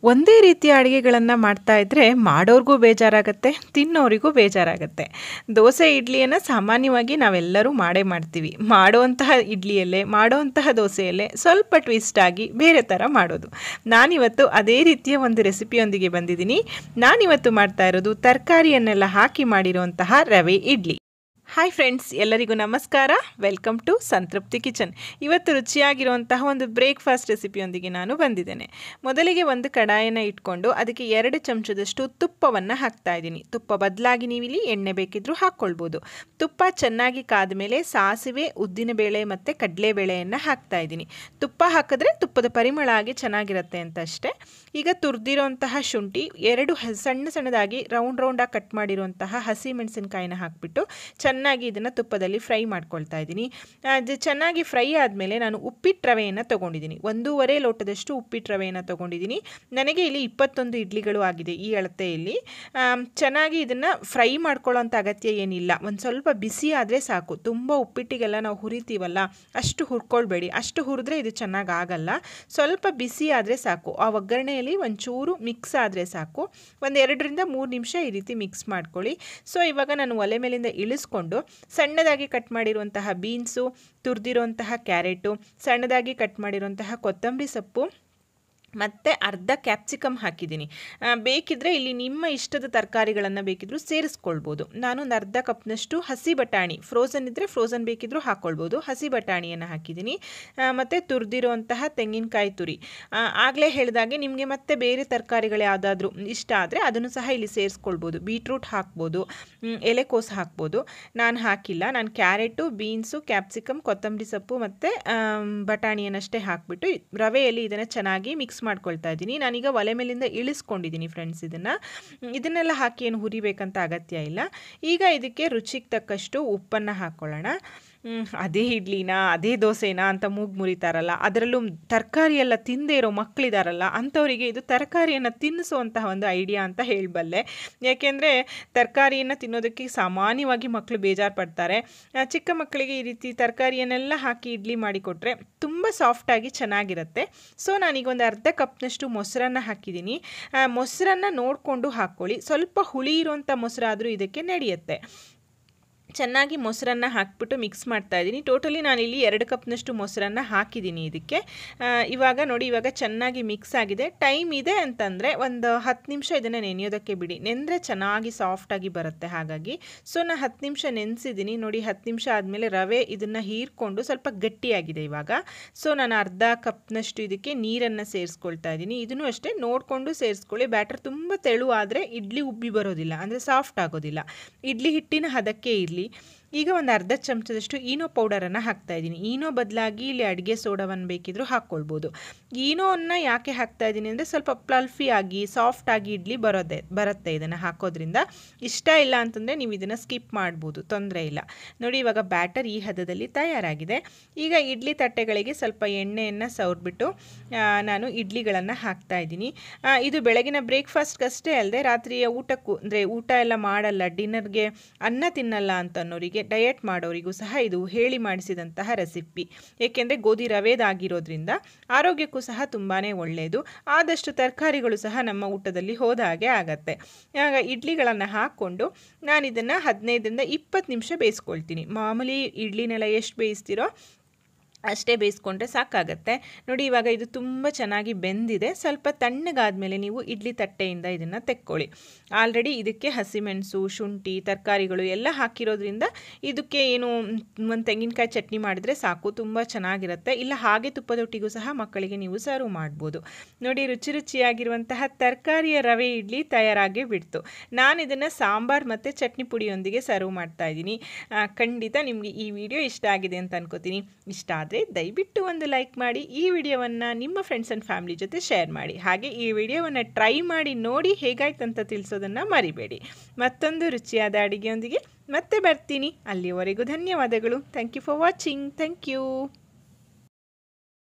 ಒಂದೇ ರೀತಿಯ ಅಡುಗೆಗಳನ್ನು ಮಾಡ್ತಾ ಇದ್ದರೆ ಮಾಡೋರಿಗೂ ಬೇಜಾರಾಗುತ್ತೆ, ತಿನ್ನೋರಿಗೂ ಬೇಜಾರಾಗುತ್ತೆ. ದೋಸೆ ಇಡ್ಲಿಯನ್ನು ಸಾಮಾನ್ಯವಾಗಿ ನಾವೆಲ್ಲರೂ ಮಾಡೇ ಮಾಡ್ತೀವಿ. ಮಾಡುವಂತಹ ಇಡ್ಲಿಯಲ್ಲೇ ಮಾಡುವಂತಹ ದೋಸೆಯಲ್ಲೇ ಸ್ವಲ್ಪ ಟ್ವಿಸ್ಟ್ ಆಗಿ ಬೇರೆ ಥರ ಮಾಡೋದು. ನಾನಿವತ್ತು ಅದೇ ರೀತಿಯ ಒಂದು ರೆಸಿಪಿಯೊಂದಿಗೆ ಬಂದಿದ್ದೀನಿ. ನಾನಿವತ್ತು ಮಾಡ್ತಾ ಇರೋದು ತರಕಾರಿಯನ್ನೆಲ್ಲ ಹಾಕಿ ಮಾಡಿರುವಂತಹ ರವೆ ಇಡ್ಲಿ. ಹಾಯ್ ಫ್ರೆಂಡ್ಸ್, ಎಲ್ಲರಿಗೂ ನಮಸ್ಕಾರ. ವೆಲ್ಕಮ್ ಟು ಸಂತೃಪ್ತಿ ಕಿಚನ್. ಇವತ್ತು ರುಚಿಯಾಗಿರುವಂತಹ ಒಂದು ಬ್ರೇಕ್ಫಾಸ್ಟ್ ರೆಸಿಪಿಯೊಂದಿಗೆ ನಾನು ಬಂದಿದ್ದೇನೆ. ಮೊದಲಿಗೆ ಒಂದು ಕಡಾಯಿನ ಇಟ್ಕೊಂಡು ಅದಕ್ಕೆ 2 ಚಮಚದಷ್ಟು ತುಪ್ಪವನ್ನು ಹಾಕ್ತಾ ಇದ್ದೀನಿ. ತುಪ್ಪ ಬದಲಾಗಿ ನೀವಿಲ್ಲಿ ಎಣ್ಣೆ ಬೇಕಿದ್ರೂ ಹಾಕ್ಕೊಳ್ಬೋದು. ತುಪ್ಪ ಚೆನ್ನಾಗಿ ಕಾದ ಮೇಲೆ ಸಾಸಿವೆ, ಉದ್ದಿನಬೇಳೆ ಮತ್ತು ಕಡಲೆಬೇಳೆಯನ್ನು ಹಾಕ್ತಾ ಇದ್ದೀನಿ. ತುಪ್ಪ ಹಾಕಿದ್ರೆ ತುಪ್ಪದ ಪರಿಮಳ ಆಗಿ ಚೆನ್ನಾಗಿರುತ್ತೆ ಅಂತ ಅಷ್ಟೇ. ಈಗ ತುರಿದಿರೋಂತಹ ಶುಂಠಿ, 2 ಸಣ್ಣದಾಗಿ ರೌಂಡಾಗಿ ಕಟ್ ಮಾಡಿರುವಂತಹ ಹಸಿ ಮೆಣಸಿನಕಾಯಿನ ಹಾಕಿಬಿಟ್ಟು ಚೆನ್ನಾಗಿ ಇದನ್ನು ತುಪ್ಪದಲ್ಲಿ ಫ್ರೈ ಮಾಡ್ಕೊಳ್ತಾ ಇದ್ದೀನಿ. ಅದು ಚೆನ್ನಾಗಿ ಫ್ರೈ ಆದಮೇಲೆ ನಾನು ಉಪ್ಪಿಟ್ಟು ರವೆಯನ್ನು ತೊಗೊಂಡಿದ್ದೀನಿ. 1.5 ಲೋಟದಷ್ಟು ಉಪ್ಪಿಟ್ಟು ರವೆಯನ್ನು ತೊಗೊಂಡಿದ್ದೀನಿ. ನನಗೆ ಇಲ್ಲಿ 21 ಇಡ್ಲಿಗಳು ಆಗಿದೆ ಈ ಅಳತೆಯಲ್ಲಿ. ಚೆನ್ನಾಗಿ ಇದನ್ನು ಫ್ರೈ ಮಾಡ್ಕೊಳ್ಳೋಂಥ ಅಗತ್ಯ ಏನಿಲ್ಲ. ಒಂದು ಸ್ವಲ್ಪ ಬಿಸಿ ಆದರೆ ಸಾಕು. ತುಂಬ ಉಪ್ಪಿಟ್ಟಿಗೆಲ್ಲ ನಾವು ಹುರಿತೀವಲ್ಲ, ಅಷ್ಟು ಹುರ್ಕೊಳ್ಬೇಡಿ. ಅಷ್ಟು ಹುರಿದ್ರೆ ಇದು ಚೆನ್ನಾಗಿ ಆಗಲ್ಲ. ಸ್ವಲ್ಪ ಬಿಸಿ ಆದರೆ ಸಾಕು. ಆ ಒಗ್ಗರಣೆಯಲ್ಲಿ ಒಂಚೂರು ಮಿಕ್ಸ್ ಆದರೆ ಸಾಕು. ಒಂದು 2ರಿಂದ 3 ನಿಮಿಷ ಈ ರೀತಿ ಮಿಕ್ಸ್ ಮಾಡ್ಕೊಳ್ಳಿ. ಸೊ ಇವಾಗ ನಾನು ಒಲೆ ಮೇಲಿಂದ ಇಳಿಸ್ಕೊಂಡು ಸಣ್ಣದಾಗಿ ಕಟ್ ಮಾಡಿರುವಂತಹ ಬೀನ್ಸು, ತುರಿದಿರುವಂತಹ ಕ್ಯಾರೆಟು, ಸಣ್ಣದಾಗಿ ಕಟ್ ಮಾಡಿರುವಂತಹ ಕೊತ್ತಂಬರಿ ಸೊಪ್ಪು ಮತ್ತು ಅರ್ಧ ಕ್ಯಾಪ್ಸಿಕಮ್ ಹಾಕಿದ್ದೀನಿ. ಬೇಕಿದ್ದರೆ ಇಲ್ಲಿ ನಿಮ್ಮ ಇಷ್ಟದ ತರಕಾರಿಗಳನ್ನು ಬೇಕಿದ್ರೂ ಸೇರಿಸ್ಕೊಳ್ಬೋದು. ನಾನು ಒಂದು ಅರ್ಧ ಕಪ್ನಷ್ಟು ಹಸಿ ಬಟಾಣಿ, ಫ್ರೋಝನ್ ಇದ್ದರೆ ಫ್ರೋಝನ್ ಬೇಕಿದ್ರೂ ಹಾಕ್ಕೊಳ್ಬೋದು, ಹಸಿ ಬಟಾಣಿಯನ್ನು ಹಾಕಿದ್ದೀನಿ. ಮತ್ತು ತುರಿದಿರುವಂತಹ ತೆಂಗಿನಕಾಯಿ ತುರಿ. ಆಗಲೇ ಹೇಳಿದಾಗೆ ನಿಮಗೆ ಮತ್ತೆ ಬೇರೆ ತರಕಾರಿಗಳು ಯಾವುದಾದ್ರೂ ಇಷ್ಟ ಆದರೆ ಅದನ್ನು ಸಹ ಇಲ್ಲಿ ಸೇರಿಸ್ಕೊಳ್ಬೋದು. ಬೀಟ್ರೂಟ್ ಹಾಕ್ಬೋದು, ಎಲೆಕೋಸು ಹಾಕ್ಬೋದು. ನಾನು ಹಾಕಿಲ್ಲ. ನಾನು ಕ್ಯಾರೆಟು, ಬೀನ್ಸು, ಕ್ಯಾಪ್ಸಿಕಮ್, ಕೊತ್ತಂಬರಿ ಸೊಪ್ಪು ಮತ್ತು ಬಟಾಣಿಯನ್ನಷ್ಟೇ ಹಾಕಿಬಿಟ್ಟು ರವೆಯಲ್ಲಿ ಇದನ್ನು ಚೆನ್ನಾಗಿ ಮಿಕ್ಸ್ ಮಾಡ್ಕೊಳ್ತಾ ಇದ್ದೀನಿ. ನಾನೀಗ ಒಲೆ ಮೇಲಿಂದ ಇಳಿಸ್ಕೊಂಡಿದ್ದೀನಿ ಫ್ರೆಂಡ್ಸ್. ಇದನ್ನೆಲ್ಲ ಹಾಕಿ ಏನು ಹುರಿಬೇಕಂತ ಅಗತ್ಯ ಇಲ್ಲ. ಈಗ ಇದಕ್ಕೆ ರುಚಿಗೆ ತಕ್ಕಷ್ಟು ಉಪ್ಪನ್ನು ಹಾಕ್ಕೊಳ್ಳೋಣ. ಅದೇ ಇಡ್ಲಿನಾ ಅದೇ ದೋಸೆನಾ ಅಂತ ಮೂಗು ಮುರಿತಾರಲ್ಲ, ಅದರಲ್ಲೂ ತರಕಾರಿ ಎಲ್ಲ ತಿಂದೇ ಇರೋ ಮಕ್ಕಳಿದಾರಲ್ಲ, ಅಂಥವರಿಗೆ ಇದು ತರಕಾರಿಯನ್ನು ತಿನ್ನಿಸುವಂತಹ ಒಂದು ಐಡಿಯಾ ಅಂತ ಹೇಳಬಲ್ಲೆ. ಯಾಕೆಂದರೆ ತರಕಾರಿಯನ್ನು ತಿನ್ನೋದಕ್ಕೆ ಸಾಮಾನ್ಯವಾಗಿ ಮಕ್ಕಳು ಬೇಜಾರು ಪಡ್ತಾರೆ. ಚಿಕ್ಕ ಮಕ್ಕಳಿಗೆ ಈ ರೀತಿ ತರಕಾರಿಯನ್ನೆಲ್ಲ ಹಾಕಿ ಇಡ್ಲಿ ಮಾಡಿಕೊಟ್ರೆ ತುಂಬ ಸಾಫ್ಟಾಗಿ ಚೆನ್ನಾಗಿರುತ್ತೆ. ಸೊ ನಾನೀಗ ಒಂದು ಅರ್ಧ ಕಪ್ನಷ್ಟು ಮೊಸರನ್ನು ಹಾಕಿದ್ದೀನಿ. ಮೊಸರನ್ನು ನೋಡಿಕೊಂಡು ಹಾಕ್ಕೊಳ್ಳಿ. ಸ್ವಲ್ಪ ಹುಳಿ ಇರುವಂಥ ಮೊಸರಾದರೂ ಇದಕ್ಕೆ ನಡೆಯುತ್ತೆ. ಚೆನ್ನಾಗಿ ಮೊಸರನ್ನು ಹಾಕಿಬಿಟ್ಟು ಮಿಕ್ಸ್ ಮಾಡ್ತಾ ಇದ್ದೀನಿ. ಟೋಟಲಿ ನಾನಿಲ್ಲಿ 2 ಕಪ್ನಷ್ಟು ಮೊಸರನ್ನು ಹಾಕಿದ್ದೀನಿ ಇದಕ್ಕೆ. ಇವಾಗ ನೋಡಿ, ಇವಾಗ ಚೆನ್ನಾಗಿ ಮಿಕ್ಸ್ ಆಗಿದೆ. ಟೈಮ್ ಇದೆ ಅಂತಂದರೆ ಒಂದು 10 ನಿಮಿಷ ಇದನ್ನು ನೆನೆಯೋದಕ್ಕೆ ಬಿಡಿ. ನೆಂದರೆ ಚೆನ್ನಾಗಿ ಸಾಫ್ಟಾಗಿ ಬರುತ್ತೆ. ಹಾಗಾಗಿ ಸೊ ನಾನು 10 ನಿಮಿಷ ನೆನೆಸಿದ್ದೀನಿ. ನೋಡಿ, 10 ನಿಮಿಷ ಆದಮೇಲೆ ರವೆ ಇದನ್ನು ಹೀರ್ಕೊಂಡು ಸ್ವಲ್ಪ ಗಟ್ಟಿಯಾಗಿದೆ ಇವಾಗ. ಸೊ ನಾನು ಅರ್ಧ ಕಪ್ನಷ್ಟು ಇದಕ್ಕೆ ನೀರನ್ನು ಸೇರಿಸ್ಕೊಳ್ತಾ ಇದ್ದೀನಿ. ಇದನ್ನು ಅಷ್ಟೇ ನೋಡಿಕೊಂಡು ಸೇರಿಸ್ಕೊಳ್ಳಿ. ಬ್ಯಾಟರ್ ತುಂಬ ತೆಳುವಾದರೆ ಇಡ್ಲಿ ಉಬ್ಬಿ ಬರೋದಿಲ್ಲ, ಅಂದರೆ ಸಾಫ್ಟ್ ಆಗೋದಿಲ್ಲ. ಇಡ್ಲಿ ಹಿಟ್ಟಿನ ಹದಕ್ಕೆ ಇರಲಿ. ಈಗ ಒಂದು ಅರ್ಧ ಚಮಚದಷ್ಟು ಈನೋ ಪೌಡರನ್ನು ಹಾಕ್ತಾ ಇದ್ದೀನಿ. ಈನೋ ಬದಲಾಗಿ ಇಲ್ಲಿ ಅಡುಗೆ ಸೋಡಾವನ್ನು ಬೇಕಿದ್ರೂ ಹಾಕ್ಕೊಳ್ಬೋದು. ಈನೋವನ್ನು ಯಾಕೆ ಹಾಕ್ತಾ ಇದ್ದೀನಿ ಅಂದರೆ ಸ್ವಲ್ಪ ಪ್ಲಲ್ಫಿಯಾಗಿ ಸಾಫ್ಟಾಗಿ ಇಡ್ಲಿ ಬರುತ್ತೆ ಇದನ್ನು ಹಾಕೋದ್ರಿಂದ. ಇಷ್ಟ ಇಲ್ಲ ಅಂತಂದರೆ ನೀವು ಇದನ್ನು ಸ್ಕಿಪ್ ಮಾಡ್ಬೋದು, ತೊಂದರೆ ಇಲ್ಲ. ನೋಡಿ, ಇವಾಗ ಬ್ಯಾಟರ್ ಈ ಹದದಲ್ಲಿ ತಯಾರಾಗಿದೆ. ಈಗ ಇಡ್ಲಿ ತಟ್ಟೆಗಳಿಗೆ ಸ್ವಲ್ಪ ಎಣ್ಣೆಯನ್ನು ಸವರ್ಬಿಟ್ಟು ನಾನು ಇಡ್ಲಿಗಳನ್ನು ಹಾಕ್ತಾ ಇದ್ದೀನಿ. ಇದು ಬೆಳಗಿನ ಬ್ರೇಕ್ಫಾಸ್ಟ್ಗಷ್ಟೇ ಅಲ್ಲದೆ ರಾತ್ರಿಯ ಊಟಕ್ಕೂ, ಅಂದರೆ ಊಟ ಎಲ್ಲ ಮಾಡಲ್ಲ, ಡಿನ್ನರ್ಗೆ ಅನ್ನ ತಿನ್ನಲ್ಲ ಅಂತನ್ನೋರಿಗೆ, ಡಯಟ್ ಮಾಡೋರಿಗೂ ಸಹ ಇದು ಹೇಳಿ ಮಾಡಿಸಿದಂತಹ ರೆಸಿಪಿ. ಏಕೆಂದರೆ ಗೋಧಿ ರವೆದಾಗಿರೋದ್ರಿಂದ ಆರೋಗ್ಯಕ್ಕೂ ಸಹ ತುಂಬಾ ಒಳ್ಳೆಯದು. ಆದಷ್ಟು ತರಕಾರಿಗಳು ಸಹ ನಮ್ಮ ಊಟದಲ್ಲಿ ಹೋದ ಹಾಗೆ ಆಗತ್ತೆ. ಆಗ ಇಡ್ಲಿಗಳನ್ನು ಹಾಕ್ಕೊಂಡು ನಾನು ಇದನ್ನು 15ರಿಂದ 20 ನಿಮಿಷ ಬೇಯಿಸ್ಕೊಳ್ತೀನಿ. ಮಾಮೂಲಿ ಇಡ್ಲಿನೆಲ್ಲ ಎಷ್ಟು ಬೇಯಿಸ್ತೀರೋ ಅಷ್ಟೇ ಬೇಯಿಸ್ಕೊಂಡ್ರೆ ಸಾಕಾಗತ್ತೆ. ನೋಡಿ, ಇವಾಗ ಇದು ತುಂಬ ಚೆನ್ನಾಗಿ ಬೆಂದಿದೆ. ಸ್ವಲ್ಪ ತಣ್ಣಗಾದ್ಮೇಲೆ ನೀವು ಇಡ್ಲಿ ತಟ್ಟೆಯಿಂದ ಇದನ್ನು ತೆಕ್ಕೊಳ್ಳಿ. ಆಲ್ರೆಡಿ ಇದಕ್ಕೆ ಹಸಿಮೆಣಸು, ಶುಂಠಿ, ತರಕಾರಿಗಳು ಎಲ್ಲ ಹಾಕಿರೋದ್ರಿಂದ ಇದಕ್ಕೆ ಏನು ಒಂದು ತೆಂಗಿನಕಾಯಿ ಚಟ್ನಿ ಮಾಡಿದರೆ ಸಾಕು, ತುಂಬ ಚೆನ್ನಾಗಿರುತ್ತೆ. ಇಲ್ಲ ಹಾಗೆ ತುಪ್ಪದೊಟ್ಟಿಗೂ ಸಹ ಮಕ್ಕಳಿಗೆ ನೀವು ಸರ್ವ್ ಮಾಡ್ಬೋದು. ನೋಡಿ, ರುಚಿಯಾಗಿರುವಂತಹ ತರಕಾರಿಯ ರವೆ ಇಡ್ಲಿ ತಯಾರಾಗಿ ಬಿಡ್ತು. ನಾನು ಇದನ್ನು ಸಾಂಬಾರು ಮತ್ತು ಚಟ್ನಿ ಪುಡಿಯೊಂದಿಗೆ ಸರ್ವ್ ಮಾಡ್ತಾ ಇದ್ದೀನಿ. ಖಂಡಿತ ನಿಮಗೆ ಈ ವಿಡಿಯೋ ಇಷ್ಟ ಆಗಿದೆ ಅಂತ ಅನ್ಕೋತೀನಿ. ಇಷ್ಟ ಆದರೆ ದಯವಿಟ್ಟು ಒಂದು ಲೈಕ್ ಮಾಡಿ, ಈ ವಿಡಿಯೋವನ್ನು ನಿಮ್ಮ ಫ್ರೆಂಡ್ಸ್ ಆ್ಯಂಡ್ ಫ್ಯಾಮಿಲಿ ಜೊತೆ ಶೇರ್ ಮಾಡಿ. ಹಾಗೆ ಈ ವಿಡಿಯೋವನ್ನು ಟ್ರೈ ಮಾಡಿ ನೋಡಿ ಹೇಗಾಯ್ತಂತ ತಿಳಿಸೋದನ್ನು ಮರಿಬೇಡಿ. ಮತ್ತೊಂದು ರುಚಿಯಾದ ಅಡುಗೆಯೊಂದಿಗೆ ಮತ್ತೆ ಬರ್ತೀನಿ. ಅಲ್ಲಿಯವರೆಗೂ ಧನ್ಯವಾದಗಳು. Thank you for watching. Thank you.